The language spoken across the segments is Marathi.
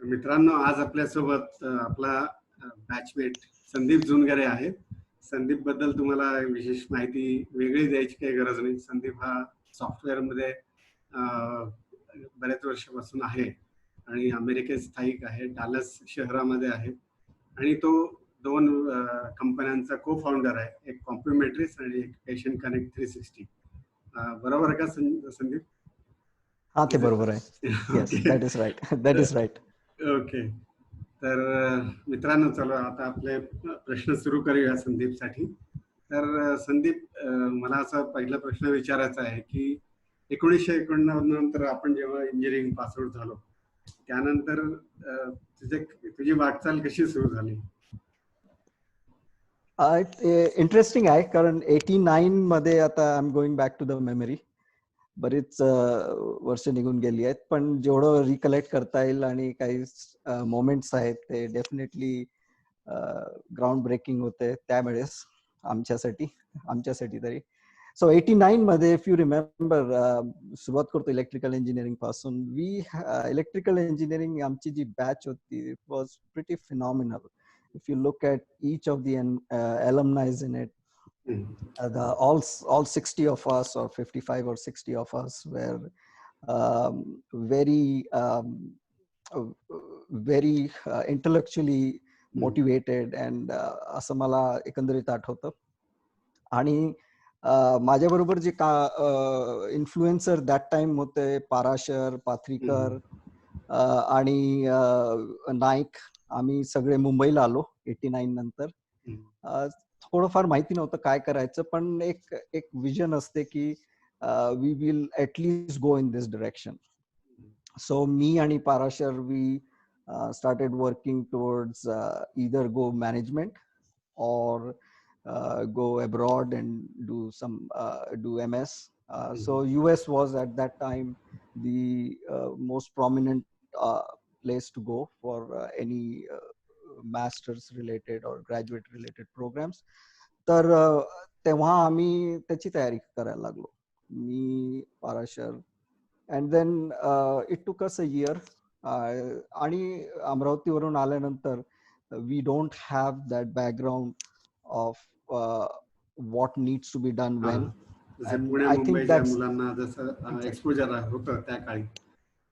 मित्रांनो, आज आपल्यासोबत आपला बॅचमेट संदीप जुनगरे आहेत. संदीप बद्दल तुम्हाला विशेष माहिती वेगळी द्यायची काही गरज नाही. संदीप हा सॉफ्टवेअर मध्ये बऱ्याच वर्षापासून आहे आणि अमेरिकेत स्थायिक आहे, डालस शहरामध्ये आहे आणि तो दोन कंपन्यांचा को फाउंडर आहे, एक कॉम्प्युमेट्रिक्स आणि एक पेशंट कनेक्ट 360. बरोबर का संदीप? हाँ ते बरोबर आहे. Yes, that is right. That is right. Okay. तर मित्रांनो, चलो आता आपले प्रश्न सुरू करूया संदीपसाठी. तर संदीप, मला असा पहिला प्रश्न विचारायचा आहे की 1991 नंतर आपण जेव्हा इंजिनिअरिंग पास आउट झालो त्यानंतर तुझी वाटचाल कशी सुरू झाली? इंटरेस्टिंग आहे कारण 89 मध्ये आता I am going back to the memory. बरीच वर्ष निघून गेली आहेत, पण जेवढं रिकलेक्ट करता येईल आणि काही मोमेंट्स आहेत ते डेफिनेटली ग्राउंड ब्रेकिंग होते त्यावेळेस आमच्यासाठी तरी. सो 89 मध्ये इफ यू रिमेंबर, सुरुवात करतो इलेक्ट्रिकल इंजिनिअरिंग पासून. इलेक्ट्रिकल इंजिनिअरिंग आमची जी बॅच होती, it was pretty phenomenal. If you look at each of the alumni in it, all 60 of us or 55 or 60 of us were very intellectually motivated and असं मला एकंदरीत आठवतं. आणि माझ्याबरोबर जे इन्फ्लुएन्सर दॅट टाइम होते, पाराशर, पाथरीकर आणि नाईक. आम्ही सगळे मुंबईला आलो 89 नंतर. थोडंफार माहिती नव्हतं काय करायचं, पण एक विजन असते की we will at least go in this direction. So मी आणि Parashar we started working towards either go management or go abroad and do MS. So US was at that time the most prominent place to go for any masters related or graduate related programs. तर तेव्हा आम्ही त्याची तयारी करायला लागलो, मी, Parashar. And then it took us a year. आणि अमरावतीवरून आल्यानंतर we don't have that background of what needs to be done when. Pune मुंबईच्या मुलांना जसं एक्सपोजर होतं त्या काळी,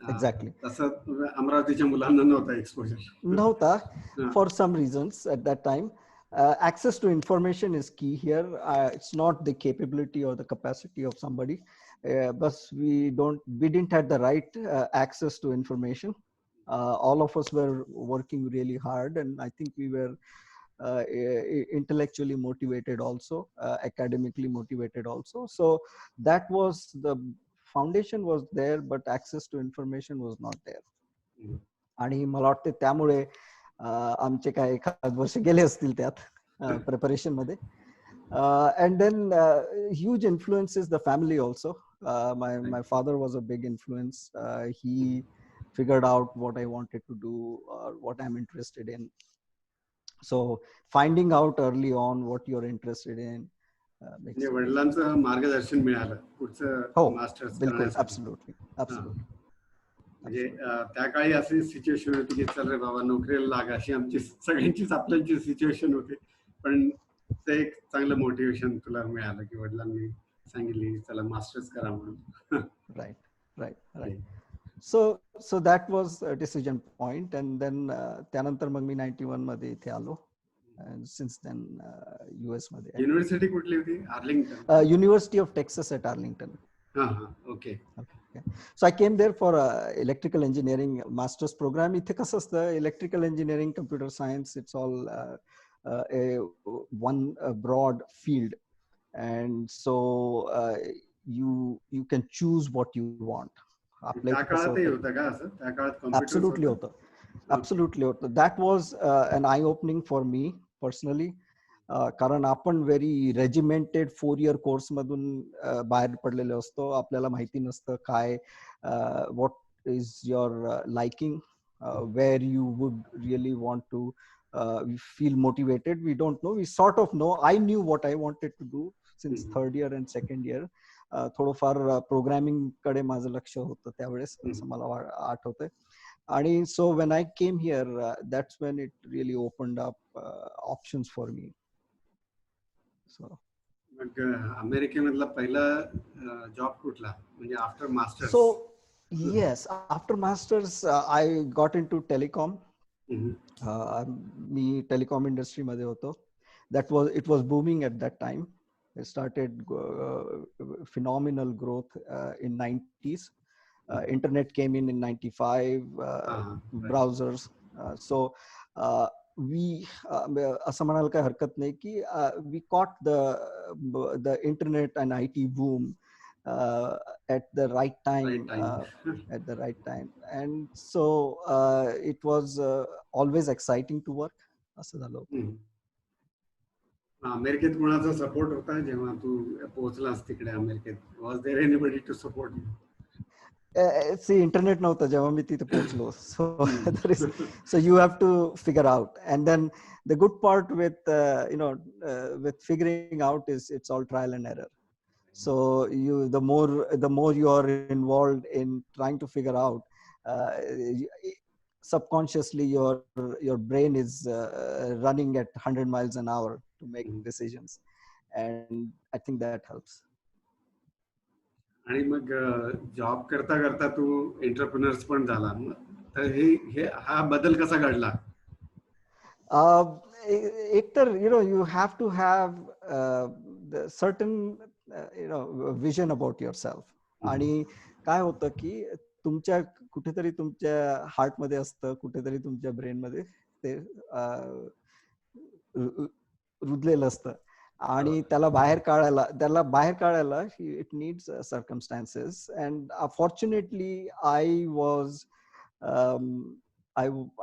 एक्झॅक्टली तसं अमरावतीच्या मुलांना नव्हता exposure for some reasons at that time. Access to information is key here. It's not the capability or the capacity of somebody, but we didn't have the right access to information. All of us were working really hard, and I think we were intellectually motivated also, academically motivated also. So that was the foundation was there, but access to information was not there. आणि मला वाटते त्यामुळे आमचे काय एखाद वर्ष गेले असतील त्यात प्रिपरेशन मध्ये. And then huge influence is the family also. my father was a big influence. He figured out what I wanted to do or what I'm interested in. So finding out early on what you're interested in म्हणजे वडिलांचं मार्गदर्शन मिळालं पुढचं मास्टर्स करण्यासाठी. absolutely. म्हणजे त्या काळी अशी सिच्युएशन होती की चल रे बाबा नोकरीला लाग, अशी आमची सगळ्यांचीच आपल्याची सिच्युएशन होती. पण ते एक चांगलं मोटिवेशन तुला मिळालं की वडिलांनी सांगितली चला मास्टर्स करा म्हणून. Right. So that was a decision point. And then त्यानंतर मग मी 91 मध्ये इथे आलो. सिन्स देन US मध्ये. युनिव्हर्सिटी कुठली होती? Arlington. University of Texas at Arlington. Okay. So I came there for electrical engineering master's program. इथे कसं असतं, electrical engineering, computer science, it's all one broad field, and so you can choose what you want. त्या काळातही होतं का असं? त्या काळात absolutely होतं. That was an eye opening for me personally. कारण आपण व्हेरी रेजिमेंटेड 4-year कोर्स मधून बाहेर पडलेलो असतो. आपल्याला माहिती नसतं काय what is your liking, where you would really want to feel motivated. We don't know. We sort of know. I knew what I wanted to do since 3rd year and 2nd year, थोडंफार प्रोग्रामिंग कडे माझं लक्ष होतं त्यावेळेस, असं मला आठवतंय. आणि so when I came here, that's when it really opened up options for me. So मग अमेरिकेमधला पहिला जॉब कुठला, म्हणजे after masters? So yes, after masters, I got into telecom. Me telecom industry मध्ये होतो. It was booming at that time. It started phenomenal growth in 90s. Internet came in 95. Browsers. So we असं म्हणायला काही हरकत नाही की we caught the internet and IT boom at the right time. At the right time. And so it was always exciting to work. असं झालं होतं. अमेरिकेत कुणाचा सपोर्ट होता जेव्हा तू पोहोचलास तिकडे अमेरिकेत? Was there anybody to support you? Internet नव्हतं जेव्हा मी तिथे पोहोचलो. So you have to figure out. And then the good part with with figuring out is it's all trial and error. So the more you are involved in trying to figure out, subconsciously your brain is running at 100 miles an hour to make decisions, and I think that helps. आणि मग जॉब करता करता तू एंटरप्रेन्योर्स पण झाला, तर हे हा बदल कसा घडला? एक तर you have to have the certain vision about yourself. आणि काय होतं की तुमच्या कुठेतरी तुमच्या हार्ट मध्ये असतं, कुठेतरी तुमच्या ब्रेन मध्ये ते रुजलेलं असतं, आणि त्याला बाहेर काढायला it needs circumstances. And fortunately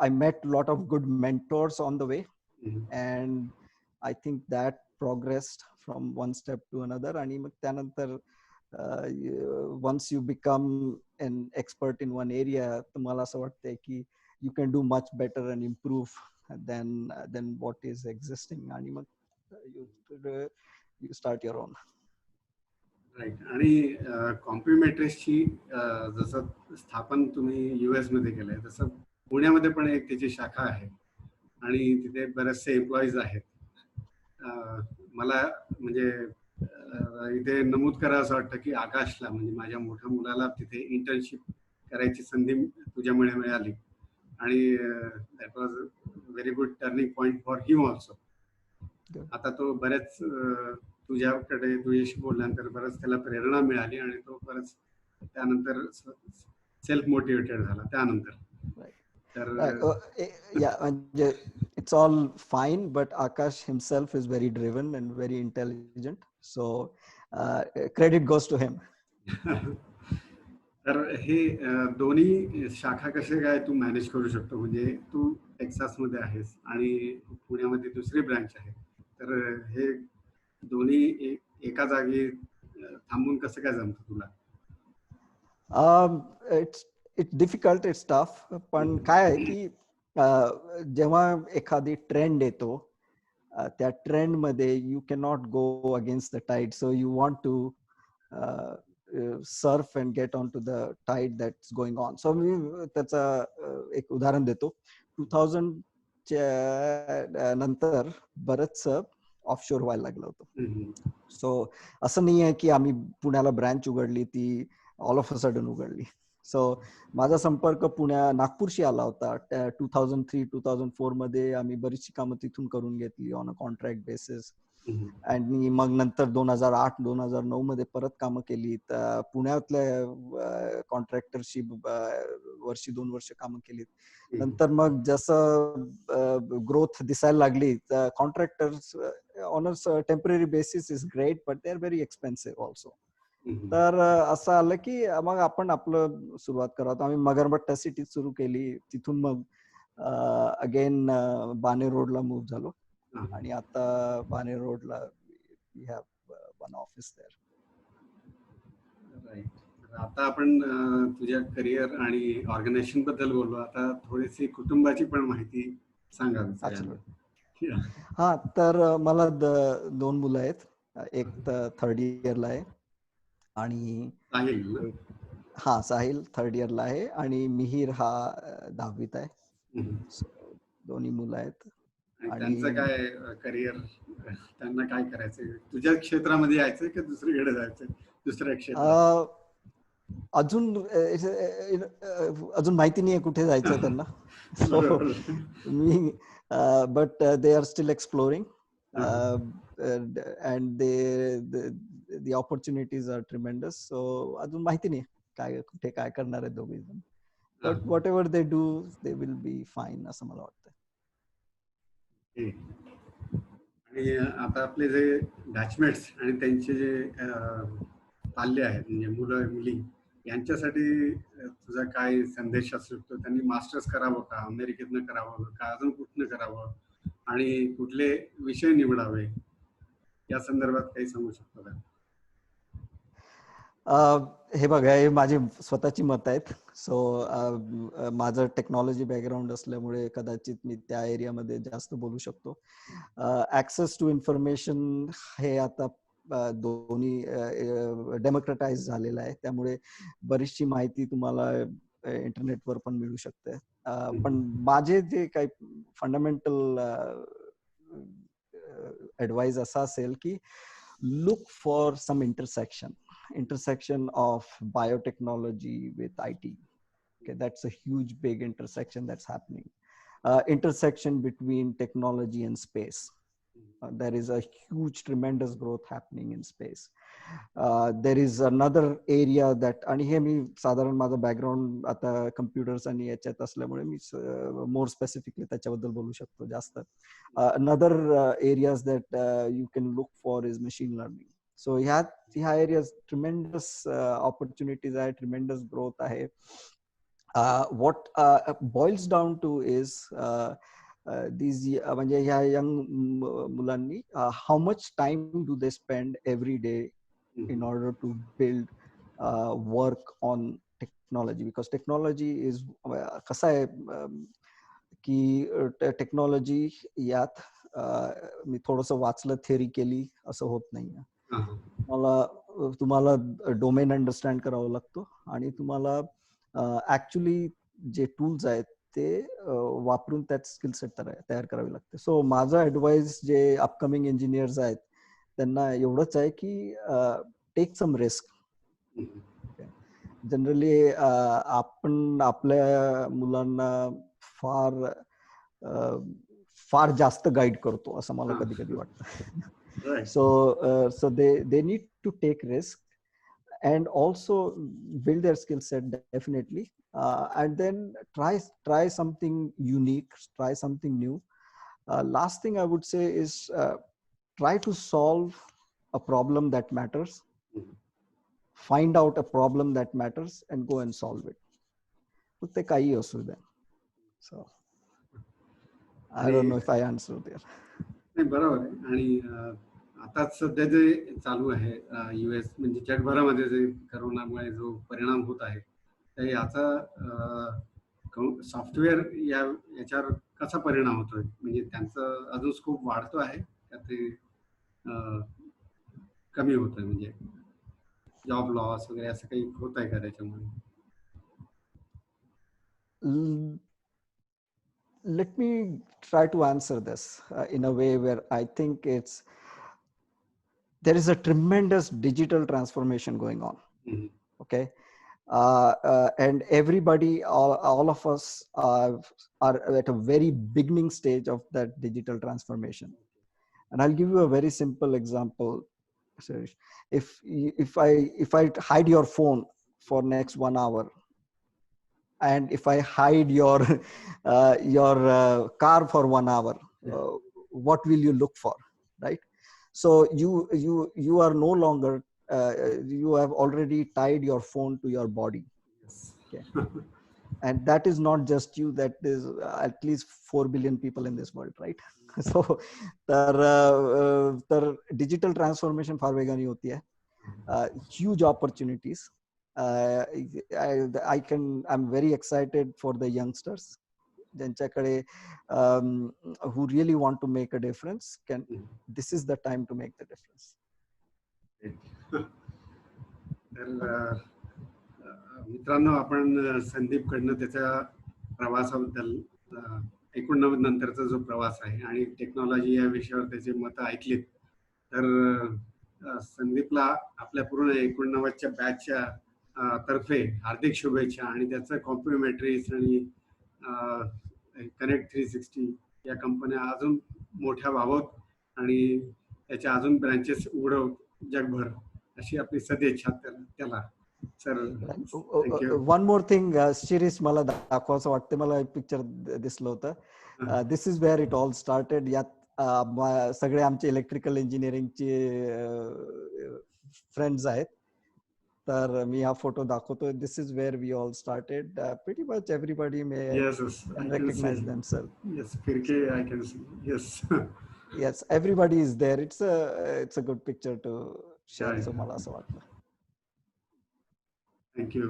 I met a lot of good mentors on the way, and I think that progressed from one step to another. आणि मग त्यानंतर once you become an expert in one area, तुम्हाला असं वाटतंय की you can do much better and improve than what is existing, आणि मग you start your own. Right. आणि कॉम्प्युमेट्रिक्सची जसं स्थापन तुम्ही US मध्ये केलंय, तसं पुण्यामध्ये पण एक त्याची शाखा आहे आणि तिथे बरेचसे एम्प्लॉईज आहेत. मला म्हणजे इथे नमूद करावं असं वाटतं की आकाशला, म्हणजे माझ्या मोठ्या मुलाला तिथे इंटर्नशिप करायची संधी तुझ्यामुळे मिळाली, आणि that was very good turning point for him also. आता तो बरेच तुझ्याशी बोलल्यानंतर बरंच त्याला प्रेरणा मिळाली, आणि तो बरंच त्यानंतर सेल्फ मोटिवेटेड झाला त्यानंतर. It's all fine, but Akash himself is very driven and very intelligent, so credit goes to him. तर हे दोन्ही शाखा कसे काय तू मॅनेज करू शकतो? म्हणजे तू टेक्सास मध्ये आहेस आणि पुण्यामध्ये दुसरी ब्रँच आहे, तर हे दोन्ही एका जागी थांबून कसं काय जमतं तुला? It's difficult, it's tough. पण काय आहे की जेव्हा एखादी ट्रेंड येतो, त्या ट्रेंड मध्ये you can not go against the tide, so you want to surf and get on to the tide that's going on. So मी त्याचं एक उदाहरण देतो. 2000 च्या नंतर बरंच ऑफशोर व्हायला लागलं होतं. सो असं नाही आहे की आम्ही पुण्याला ब्रँच उघडली, ती ऑल ऑफ अ सडन उघडली. सो माझा संपर्क नागपूरशी आला होता. 2003-2004 मध्ये आम्ही बरीचशी कामं तिथून करून घेतली ऑन अ कॉन्ट्रॅक्ट बेसिस. आणि मग नंतर 2008-2009 मध्ये परत कामं केली. पुण्यातल्या कॉन्ट्रॅक्टरशी वर्षी 2 वर्ष कामं केली. नंतर मग जसं ग्रोथ दिसायला लागली, contractors on a temporary basis is great, but they R very expensive also. तर असं आलं की मग आपण आपलं सुरुवात करावं. आम्ही मगरपट्टा सिटीत सुरू केली, तिथून मग अगेन बाणे रोडला मूव्ह झालो, आणि आता बाणे रोडला we have one office there. Right. आता आपण तुझ्या करिअर आणि ऑर्गनायझेशन बद्दल बोललो, आता थोडीशी कुटुंबाची पण माहिती सांगावी. हा, तर मला 2 मुलं आहेत. एक 3rd इयरला आहे आणि साहिल ना? हा साहिल 3rd इयरला आहे आणि मिहीर हा 10वीत आहे. हम्म. So, दोन्ही मुलं आहेत. आणि त्यांचं आणि काय करिअर, त्यांना काय करायचंय? तुझ्या क्षेत्रामध्ये यायचंय की दुसरीकडे जायचंय, दुसऱ्या क्षेत्रात? अजून अजून माहिती नाहीये कुठे जायचंय त्यांना. सो बरोबर. मी but they are still exploring हा. And the opportunities are tremendous. So अजून माहिती नाही काय कुठे काय करणार आहेत दोघे जण. हा. But what ever they do they will be fine असं मला वाटतं. आणि आता आपले जे बॅचमेट्स आणि त्यांचे जे पाल्य आहेत, म्हणजे मुलं मुली, यांच्यासाठी तुझा काय संदेश असू शकतो? त्यांनी मास्टर्स करावं का, अमेरिकेतनं करावं का, अजून कुठनं करावं, आणि कुठले विषय निवडावे, या संदर्भात काही सांगू शकतो का? हे बघा, हे माझी स्वतःची मत आहेत. सो माझं टेक्नॉलॉजी बॅकग्राऊंड असल्यामुळे कदाचित मी त्या एरियामध्ये जास्त बोलू शकतो. ऍक्सेस टू इन्फॉर्मेशन हे आता दोन्ही डेमोक्रेटाइज झालेलं आहे, त्यामुळे बरीचशी माहिती तुम्हाला इंटरनेटवर पण मिळू शकते. पण माझे जे काही फंडामेंटल ऍडवाइस असा असेल की look for some intersection of biotechnology with IT. Okay, that's a huge big intersection that's happening. Intersection between technology and space. There is a huge tremendous growth happening in space. There is another area that, आणि हे मी साधारण माझं बॅकग्राऊंड आता कम्प्युटर्स आणि याच्यात असल्यामुळे मी मोर स्पेसिफिकली त्याच्याबद्दल बोलू शकतो जास्त. another areas that you can look for is machine learning. So ह्या एरियाज ट्रिमेंडस opportunities आहे, ट्रिमेंडस ग्रोथ आहे. What boils down to is these म्हणजे ह्या यंग मुलांनी how much time do they spend every day in order to build work on technology, because technology is कसं आहे की टेक्नॉलॉजी यात मी थोडंसं वाचलं, थेअरी केली असं होत नाहीये. तुम्हाला डोमेन अंडरस्टँड करावं लागतो आणि तुम्हाला ऍक्च्युली जे टूल्स आहेत ते वापरून त्यात स्किल सेट तयार करावे लागते. सो माझं ऍडवाइस जे अपकमिंग इंजिनियर्स आहेत त्यांना एवढंच आहे की टेक सम रिस्क. जनरली आपण आपल्या मुलांना फार फार जास्त गाईड करतो असं मला कधी कधी वाटतं. So they need to take risk and also build their skill set definitely, and then try something unique, try something new. Last thing I would say is try to solve a problem that matters. Find out a problem that matters and go and solve it. ते काही असू द्या. So I don't know if I answered there. नाही, बरोबर आहे. आणि आता सध्या जे चालू आहे US म्हणजे जगभरामध्ये जे करोनामुळे जो परिणाम होत आहे, तर याचा सॉफ्टवेअर याच्यावर कसा परिणाम होतोय? म्हणजे त्यांचं अजून स्कोप वाढतो आहे का ते कमी होतोय? म्हणजे जॉब लॉस वगैरे असं काही होत आहे का त्याच्यामुळे? Let me try to answer this in a way where I think there is a tremendous digital transformation going on. Okay, and everybody, all of us are at a very beginning stage of that digital transformation. And I'll give you a very simple example, Suresh. If I hide your phone for next 1 hour, and if I hide your car for 1 hour, what will you look for, right? So you are no longer you have already tied your phone to your body. Okay. And that is not just you, that is at least 4 billion people in this world, right? So तर digital transformation फार वेगाने होती आहे. Huge opportunities. I'm very excited for the youngsters ज्यांच्याकडे who really want to make a difference. This is the time to make the difference. तर मित्रांनो, आपण संदीप कडनं त्याच्या प्रवासाबद्दल 89 नंतरचा जो प्रवास आहे आणि टेक्नॉलॉजी या विषयावर त्याचे मतं ऐकलीत. तर संदीपला आपल्या पूर्ण 89च्या बॅचच्या तर्फे हार्दिक शुभेच्छा आणि त्याचं कॉम्प्लिमेंटरीज आणि कनेक्ट 360 या कंपन्या अजून मोठ्या व्हावत आणि त्याच्या अजून ब्रँचेस उघडव जगभर, अशी आपली सदिच्छा त्याला. Sir, thank you. One more thing, Shirish, मला दाखवायचं वाटतं, मला एक पिक्चर दिसलं होतं. This is where it all started. यात सगळे आमचे इलेक्ट्रिकल इंजिनिअरिंगचे फ्रेंड्स आहेत. तर मी हा फोटो दाखवतोय. This is where we all started. Pretty much everybody may recognize themselves. Yes, Firke, I can see. Yes. Yes, everybody is there. It's a good picture to share. So मला असं वाटलं. थँक्यू.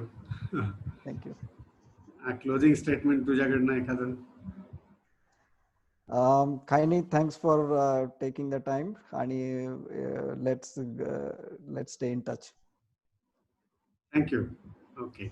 थँक्यू. क्लोजिंग स्टेटमेंट तुझ्याकडनं एखादं? काही नाही, thanks for taking the time आणि let's stay in touch. Thank you. Okay.